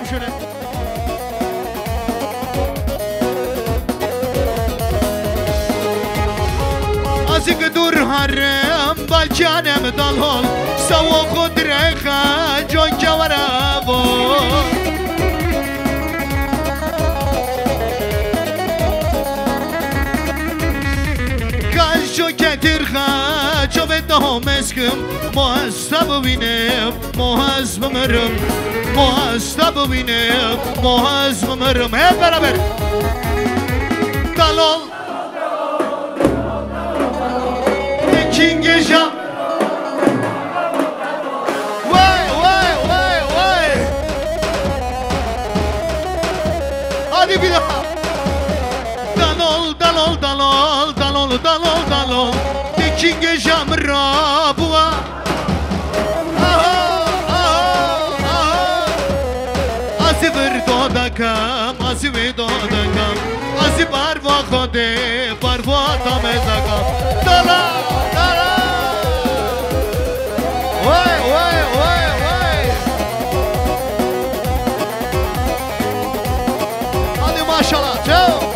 تموم شده از که دور هرم بالجانم دلال سوا خود رخا جان جوره کاشو که ترخا چو به دامسکم محسب بینم محسب مرم محسب بینم محسب مرم هی برابر دلال کینگشم وای وای وای وای hadi bir daha dalol dalol dalol dalol dalol dalol kingesham rabua azivir dodakam azivir dodakam azibar va khode parva tamezakam dalol Vay vay vay vay. Hadi maşallah. Ciao.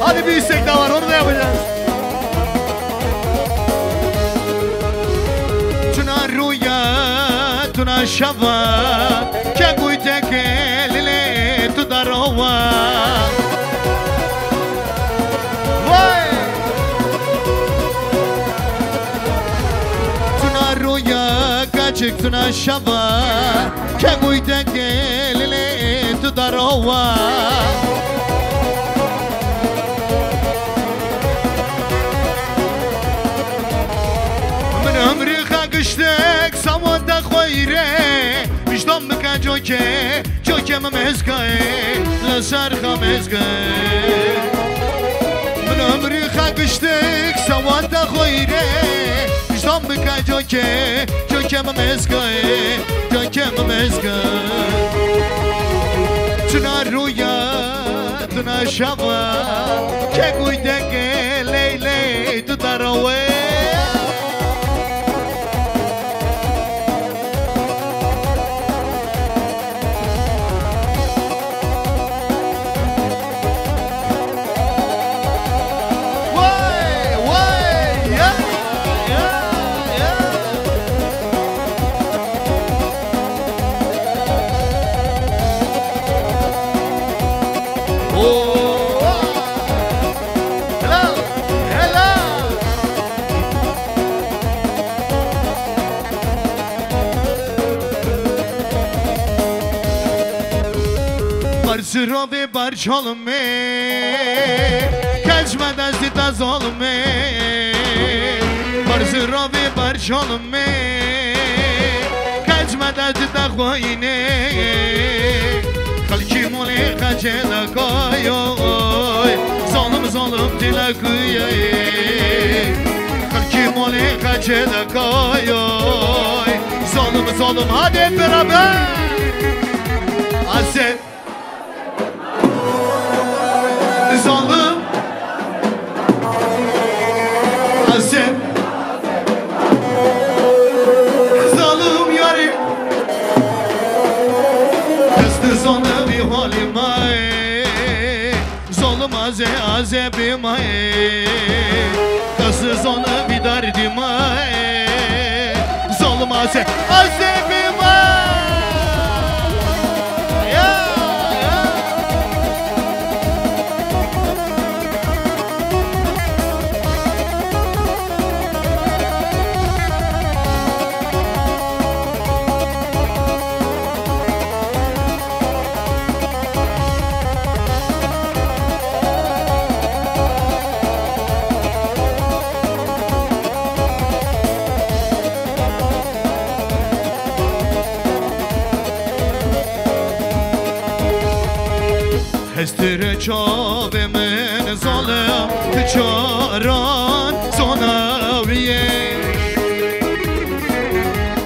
Hadi bir istek daha var, onu da yapacağız. Tuna ruya, tuna şava, ke guyte ke lile tu darova. Vay! Tuna ruya, kaçık tuna şava, ke guyte ke lile tu darova. عمري خاقشتك سواد خويري مجدم بكا جوكي ممزكاي لسار خمزكاي من عمري خاقشتك سواد خويري مجدم بكا جوكي ممزكاي جوكي ممزكاي تنا رويا تنا شوا كي قويدك ليلي تدروي Zırobi barçolme Kaçma dazdi taz olme Zırobi barçolme Kaçma dazdi ta khoine Khalki mole khajela koyoy Zolum zolum dila kuyoy Khalki mole khajela koyoy Zolum zolum hadi hep beraber Azet Zalım Azem Zalım yarim Kızdı zonu bir halime Zalım azebime Kızdı zonu bir derdime Zalım azebime هستر چاب من ظالم تجاران زناویه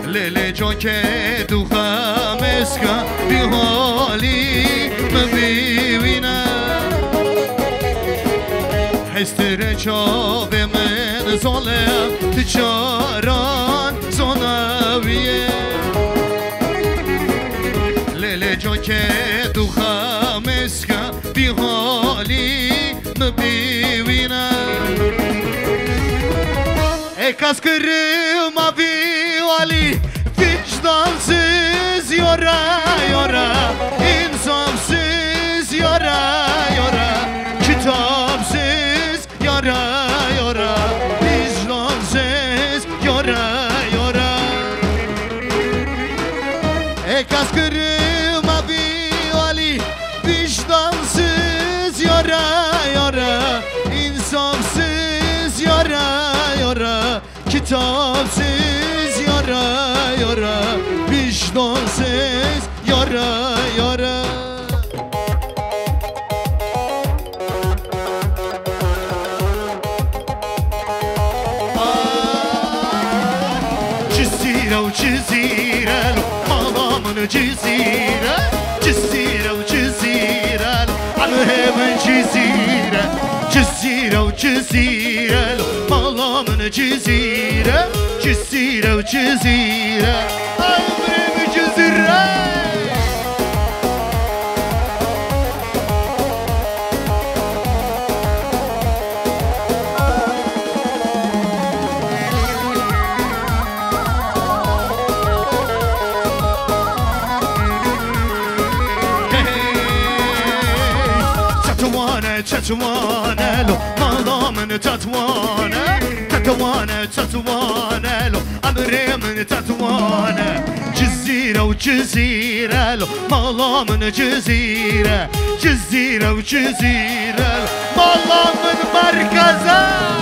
لیلی جا که دو خمسکا بی حالی مبیوینه هستر چاب من ظالم تجاران زناویه لیلی جا که دو خمسکا بی حالی مبیوینه ای کس کریم بی حالی vicdansız yora yora insafsız yora yora kitapsız yora yora vicdansız yora yora Ekas kırım abi Ali vicdansız yora yora insafsız yora yora kitapsız yara yara vicdansız yara yara Cizire o cizire malamın cizire Cizire o cizire alhemen cizire Cizire o cizire malamın cizire Cizire o cizire Albremi cizire تتوانه لو مالا من تتوانه تتوانه تتوانه لو أمري من تتوانه جزيرة وجزيرة لو مالا من جزيرة جزيرة وجزيرة مالا من مركزه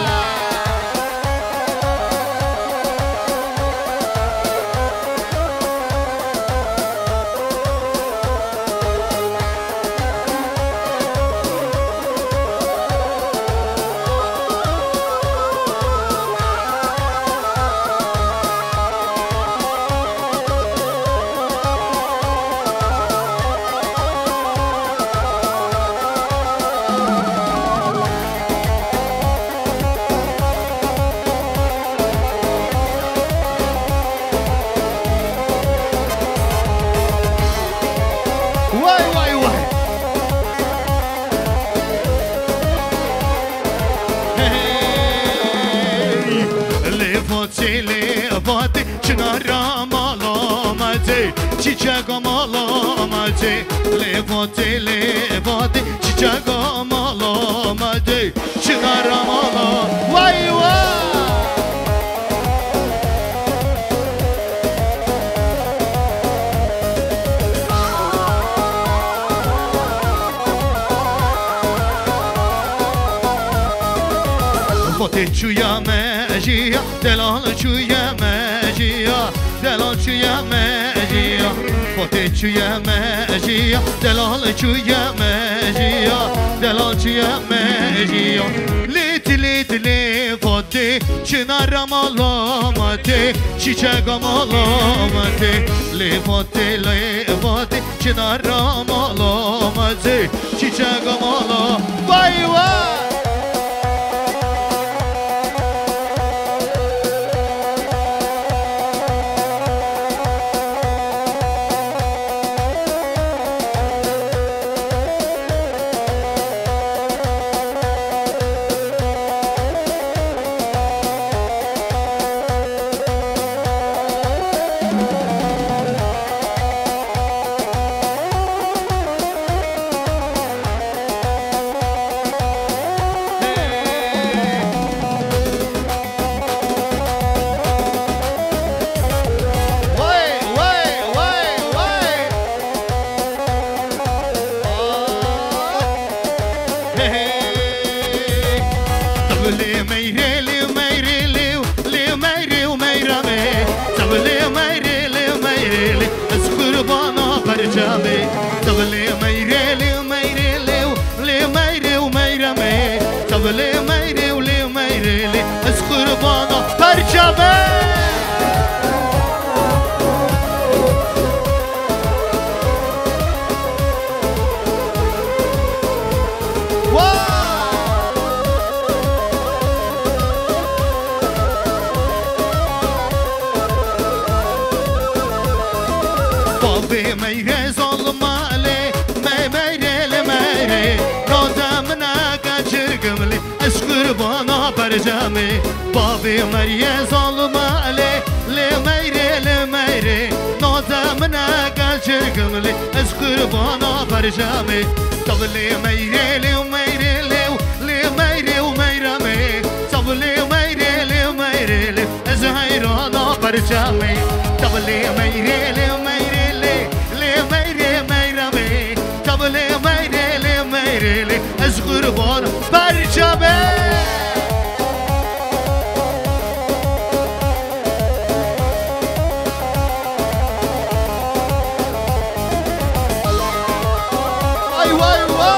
Çiçek amalamadı Levati levati Çiçek amalamadı Çınar amala Vay vay Vati çuya mejiya Delal çuya mejiya Delal çuya mejiya Vati çuya mejiya Delal çuya mejiya Delal çuya mejiya Lit lit lit Vati çınar amalamadı Çiçek amalamadı Levati levati çınar amalamadı Çiçek amalamadı Vay vay تبلي ميري ولي ميري لي اسخر بانا برجمه ميري ظلم علي ميري لميري نادمنا كجرقم لي اشكر بانا برجامي بابي ميري ظلم علي لميري لميري نادمنا كجرقم لي اشكر بانا برجامي طب لي ميري لميري لميري وميرمي طب لي ميري لميري لي ازهيرانا برجامي طب لي ميري لميري ميري ميرمي تبلي ميري ميري لي اشغر بار برجمه ايوه ايوه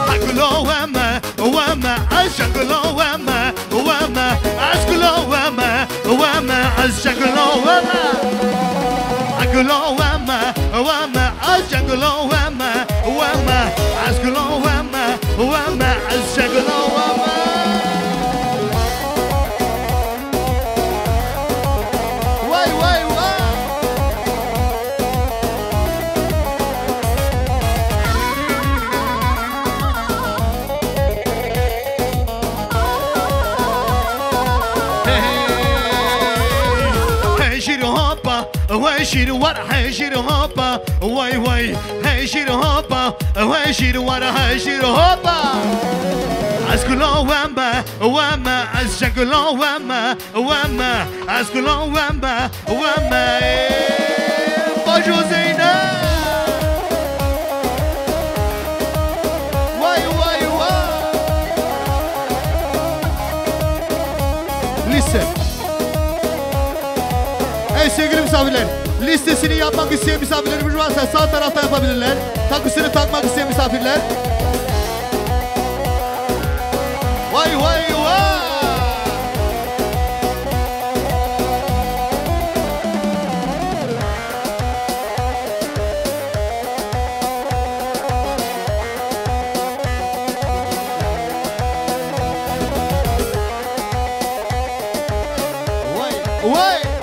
حقلو وما اشغلو وما وما الشغلو وما الشغلو وما عسكلو وما الشغلو واي واي واي وشير ورا هشير هوبا واي واي هشير هوبا وشير ورا هشير هوبا اسكلو وما اسكلو وما اسكلو وما باجو زينة واي واي واي listen. Sevgili misafirler, listesini yapmak isteyen misafirlerimiz varsa sağ tarafta yapabilirler. Takısını takmak isteyen misafirler. Vay vay vay. Vay vay.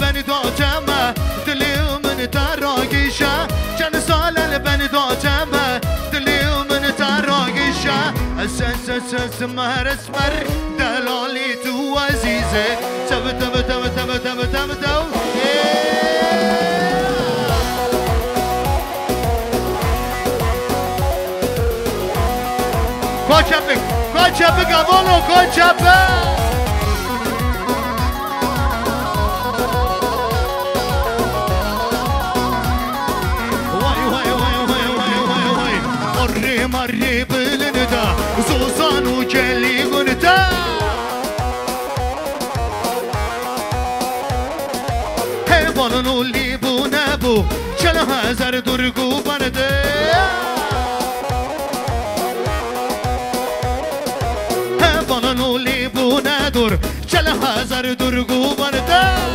beni dağcama dilimin taragişa can salel beni dağcama dilimin taragişa sen smar esmer delali tu azize tav Koçapık avolo koçapık Marri bilini da Zuzanu kellimini da Heyvanın uli bu ne bu Çel hazar durgu banıdı Heyvanın uli bu ne dur Çel hazar durgu banıdı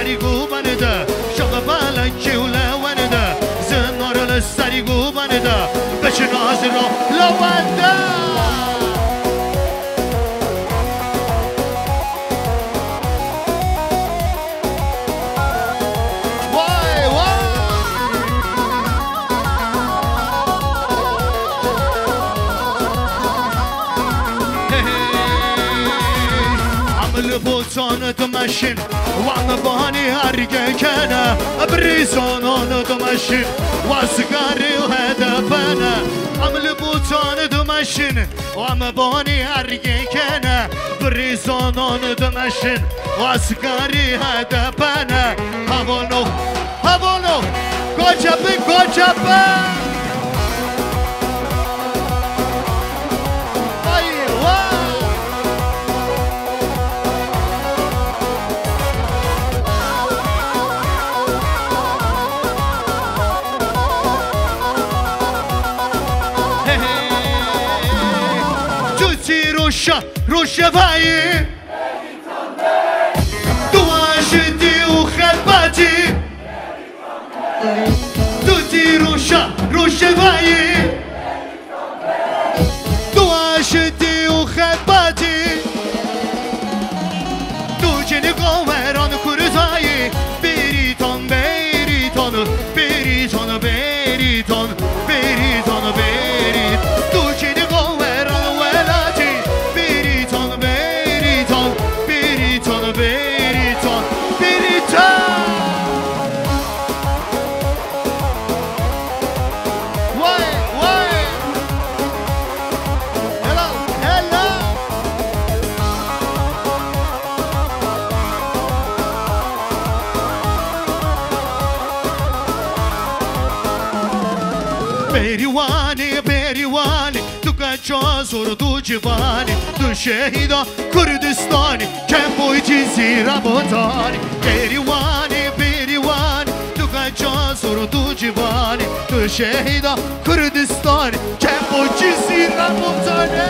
Sarigu banıda, şakabala kiula vanıda, zınarlı sarigu banıda, beşin hazır o lavanda. Vay vay. Hey, amlı boçan تمشن وعم باني هرقة كان بريزون تمشن واسقاري وهدفنا عمل بوتان تمشن وعم باني هرقة كان بريزون تمشن واسقاري هدفنا هبونو هبونو Kocaman روشه وای تو عاشقی و خلبتی تو تی روشه وای تو عاشقی و خلبتی تو جنی قواران کرزایی بریتان بریتان بریتان بریتان بریتان بریت تو جنی قواران ولتی بریتان بریتان بریتان بریتان بریتان وای وای هلا هلا بریوانی بریوانی تو کجازور تو جوانی تو شهیدا کردستانی کم بویی زیرا بودانی بریوانی بریوانی تو کجازور تو جوانی تو شهیدا کردستانی کم بویی زیرا بودانی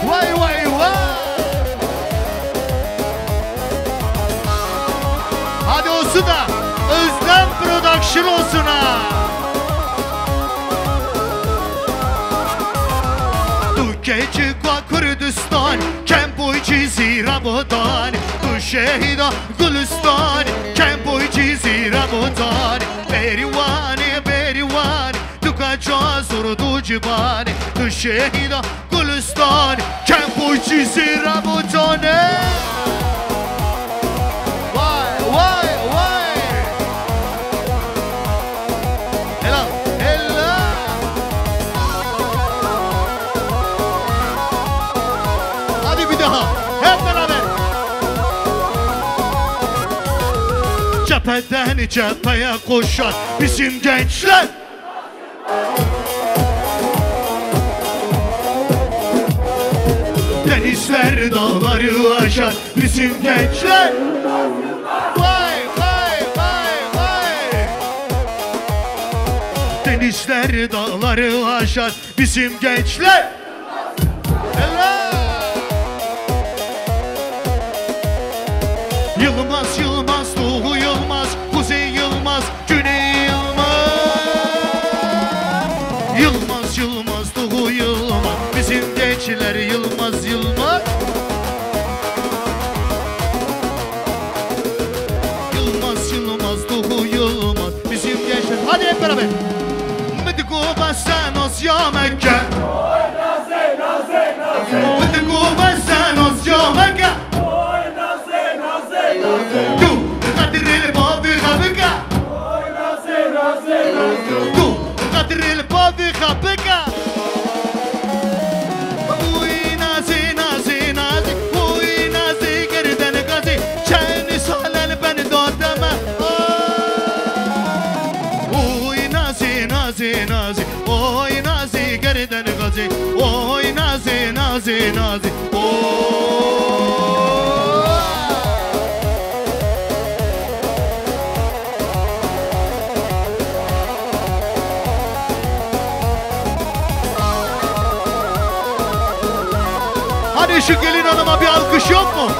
وای وای وای hadi olsun da Özlem Production olsun ha. Tu keçi kwa Kürdistan Kempoy çizi Rabodan Tu şehida Gülistan Kempoy çizi Rabodan Berivani berivani Tu kaça zor tu cibani Tu şehida Gülistan Kempoy çizi Rabodan Cepheden cepheye koşar bizim gençler Denizler dağları aşar bizim gençler Vay vay vay vay Denizler dağları aşar bizim gençler Yılmaz Yılmaz Doğu Yılmaz Kuzey Yılmaz Güney Yılmaz Yılmaz Yılmaz Doğu Yılmaz Bizim gençler Yılmaz Yılmaz Yılmaz Yılmaz Doğu Yılmaz Bizim gençler Hadi hep beraber Mıdıko basanos ya Mekke Mıdıko basanos ya Mekke Tu قدر البابي خبكة Tu قدر البابي خبكة وي نازي نازي نازي وي نازي قردن قازي شاني سهل البن دودما وي نازي نازي نازي وي نازي قردن قازي وي نازي نازي نازي Hadi şu gelin hanıma bir alkış yok mu?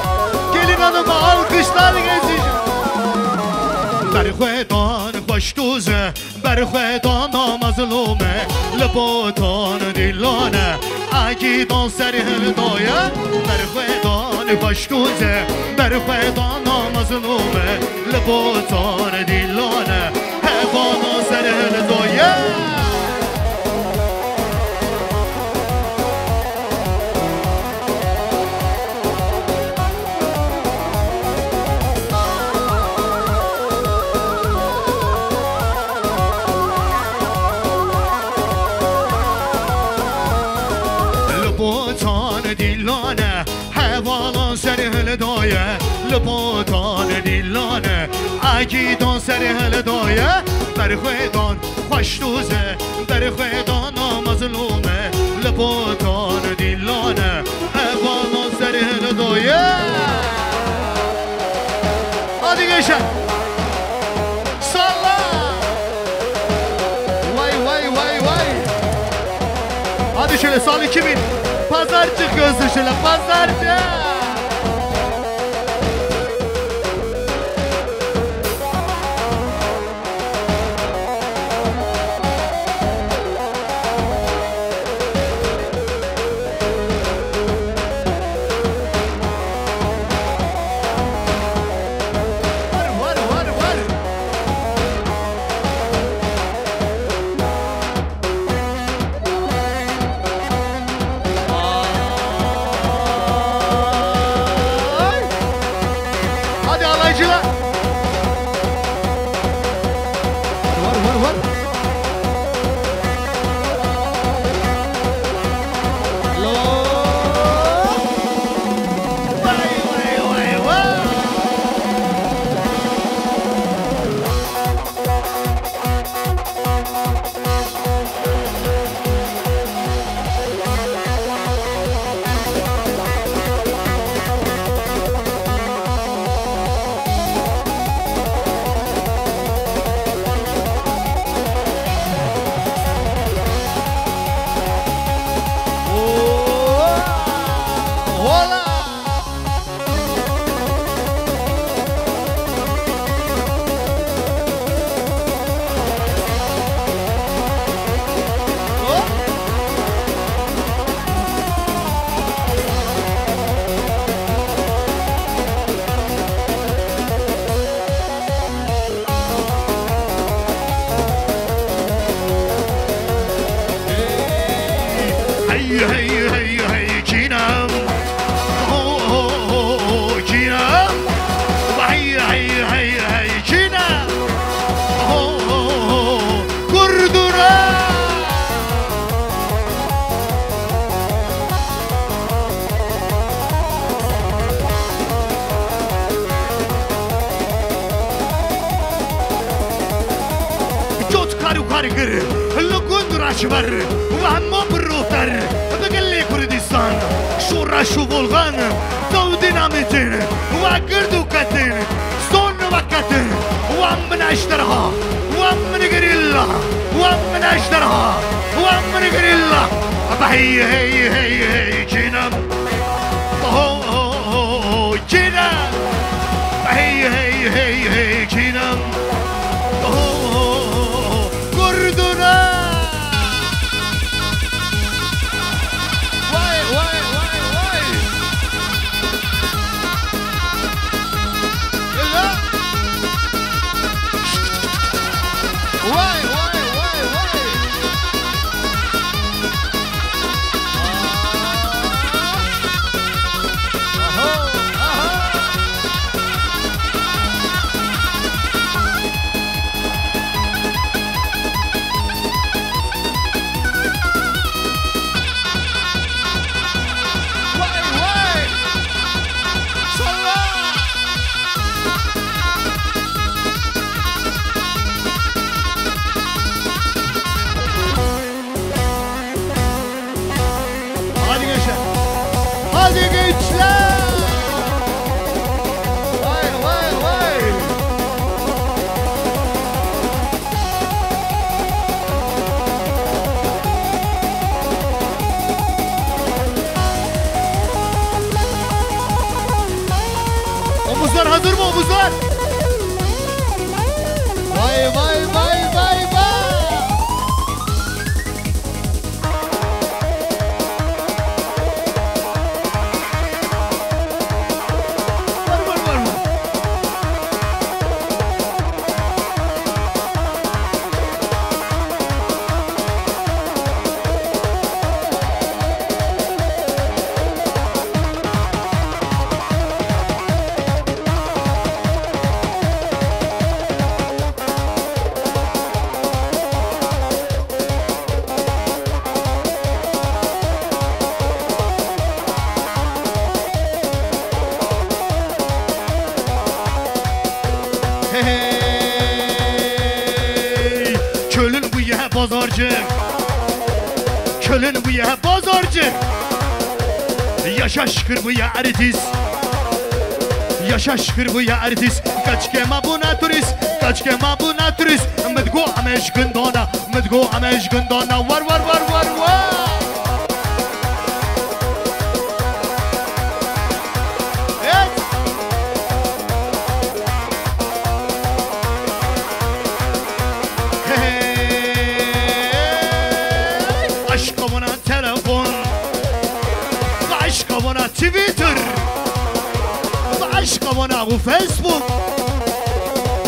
Gelin hanıma alkışlar gezeceğim. Berxwedan خوشتوزه برخویدان نامظلومه لبوتان دیلانه اگیدان سر هلدایه برخویدان خوشتوزه برخویدان نامظلومه لبوتان دیلانه هوانان سر هلدایه دایه لپاتان دیلانه اگی دان سر هل دایه بر خویدان خوش دوزه بر خویدان مظلومه لپاتان دیلانه اگان سر هل دایه hadi gençler salla vay hadi şöyle sal 2000 pazarcı gözlü şöyle pazarcı وهم بروتر بقلي كردستان شورا شو بولغان دو ديناميتين وقردو كتين ستون وكتين وام من اشترها وام من غريلا وام من اشترها وام من غريلا هي هي هي هي جينام هو جينام هي هي هي هي جينام كردنا بازارچه کلن بویه بازارچه yaşa şükür bu ya artist yaşa şükür bu ya artist kaç kema bu naturist kaç kema bu naturist مدگو همش گندانا مدگو همش گندانا var var var var var تویتر و عشق وانا و فیسبوک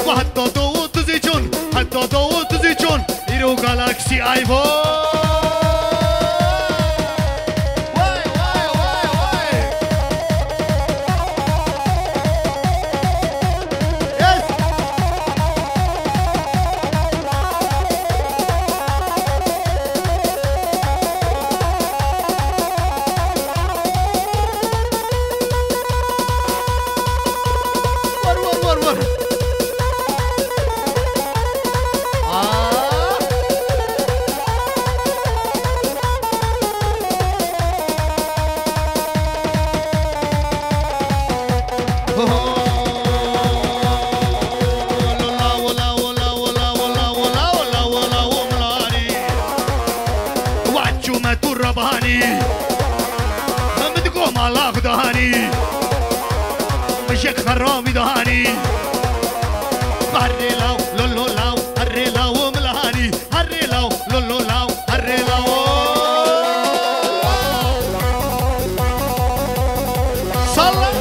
و حتی دو دوزی چون حتی دو دوزی چون ایرو گالاکسی آیفون مشك خرامي دهاني هري لاو لولو لاو هري لاو ملهاني هري لاو لولو لاو هري لاو صلى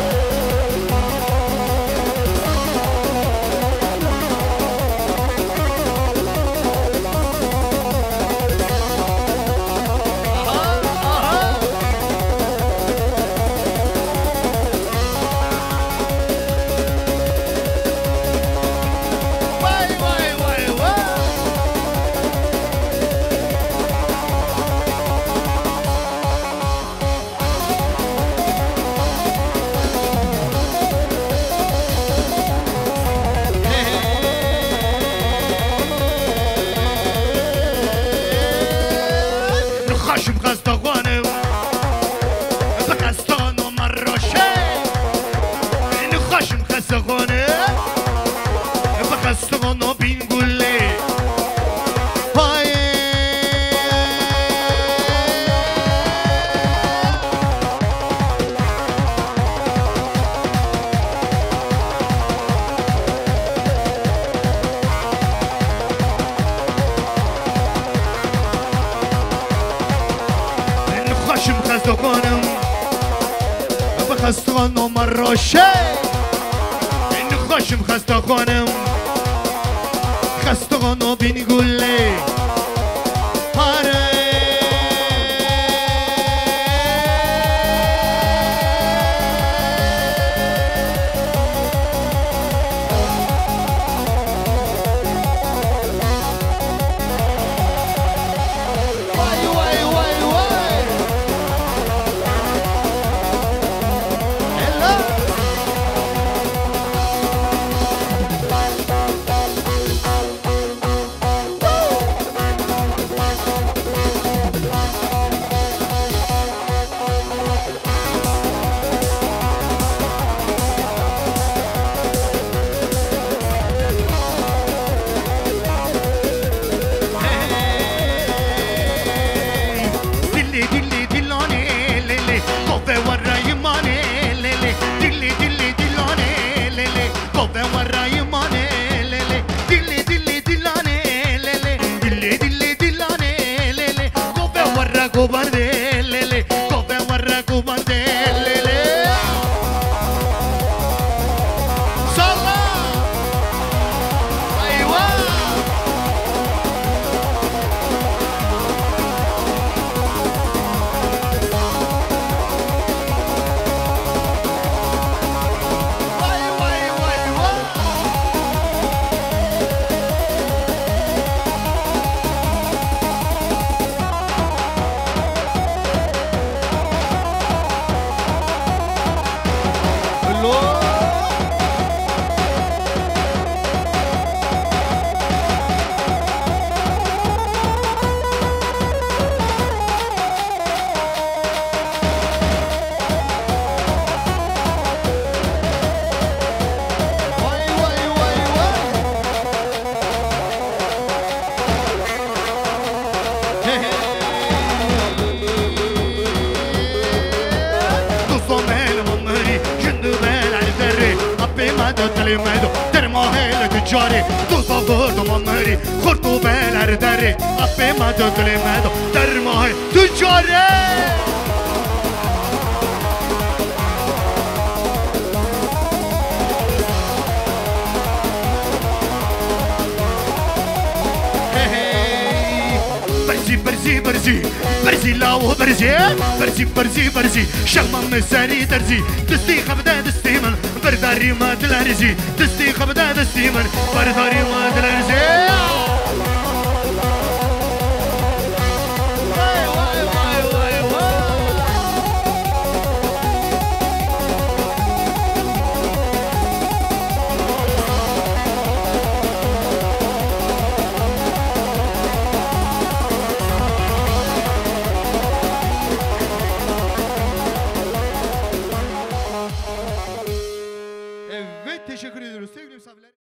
خستانو مراشه این خوشم خسته خانم خستانو بین گله آره جاری دوستا بردم آمری خورتو بلر داری افی مدو گلی مدو در ماه تجاره برزي لاو برزي شغمة مساري درزي دستي خبدا دستي من برداري ما دلارزي دستي خبدا دستي من برداري ما دلارزي